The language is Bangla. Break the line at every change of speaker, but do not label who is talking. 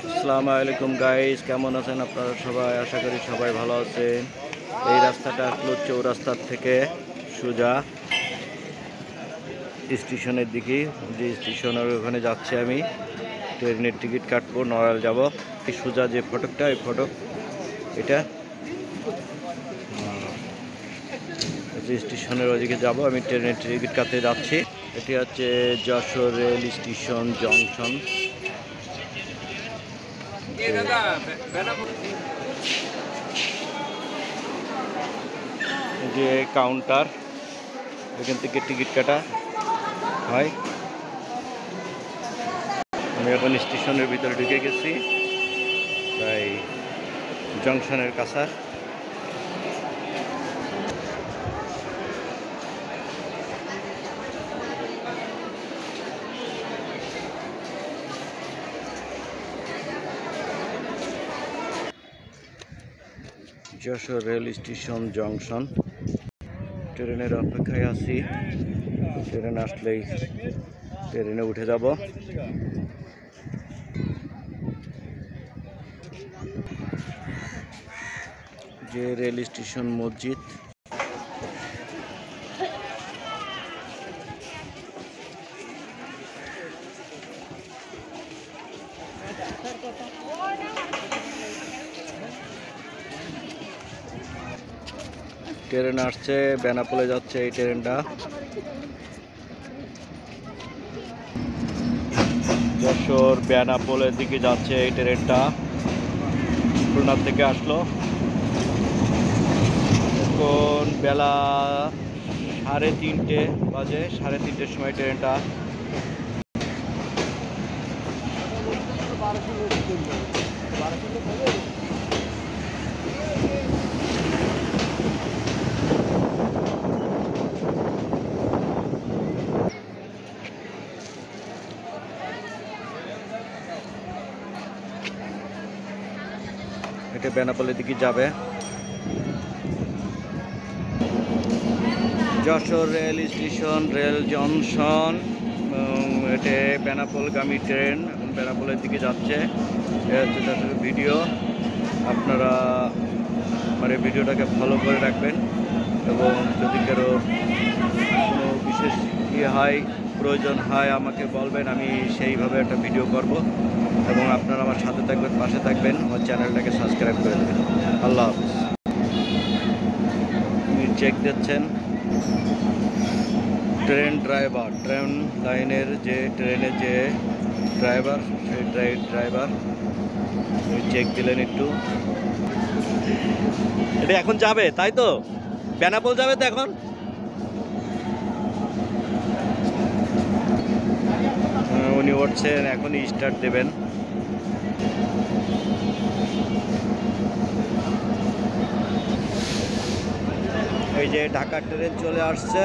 আসসালামু আলাইকুম গাইস, কেমন আছেন আপনারা সবাই? আশা করি সবাই ভালো আছেন। এই রাস্তাটা আসলো চৌরাস্তার থেকে সোজা স্টেশনের দিকে, যে স্টেশনের ওখানে যাচ্ছি আমি। ট্রেনের টিকিট কাটবো, নড়াইল যাব। এই সোজা যে ফটকটা, এই ফটক এটা যে স্টেশনের ওদিকে যাব। আমি ট্রেনের টিকিট কাটতে যাচ্ছি। এটি হচ্ছে যশোর রেল স্টেশন জংশন। যে কাউন্টার, এখান থেকে টিকিট কাটা হয়। আমি এখন স্টেশনের ভিতরে ঢুকে গেছি, তাই জংশনের কাছার। Jashore rail station junction. ট্রেনের অপেক্ষায় আছি, ট্রেন আসলেই ট্রেনে উঠে যাব। যে রেল স্টেশন মসজিদ, ট্রেন আসছে, বেনাপোলে যাচ্ছে এই ট্রেনটা। যশোর বেনাপোলের দিকে যাচ্ছে এই ট্রেনটা, খুলনা থেকে আসলো। এখন বেলা 3:30 বাজে, 3:30টার সময় ট্রেনটা। এটা বেনাপোলের দিকে যাবে। Jessore rail station, rail junction, এটা বেনাপোলগামী ট্রেন এখন বেনাপোলের দিকে যাচ্ছে। এটা হচ্ছে যশোরের ভিডিও। আপনারা আমার এই ভিডিওটাকে ফলো করে রাখবেন, এবং যদি কারো কোনো বিশেষ প্রয়োজন হয় আমাকে বলবেন, আমি সেইভাবে একটা ভিডিও করব। এবং আপনারা আমার সাথে থাকবেন, পাশে থাকবেন, আমার চ্যানেলটাকে সাবস্ক্রাইব করে দেবেন। আল্লাহ হাফিজ। আপনি চেক দিচ্ছেন ট্রেন ড্রাইভার, ট্রেন লাইনের যে ট্রেনের যে ড্রাইভার, সেই ড্রাইভার চেক দিলেন একটু। এটা এখন যাবে, তাই তো? বেনাপোল যাবে তো এখন? উনি উঠছেন, এখনই স্টার্ট দেবেন। এই যে ঢাকা ট্রেন চলে আসছে।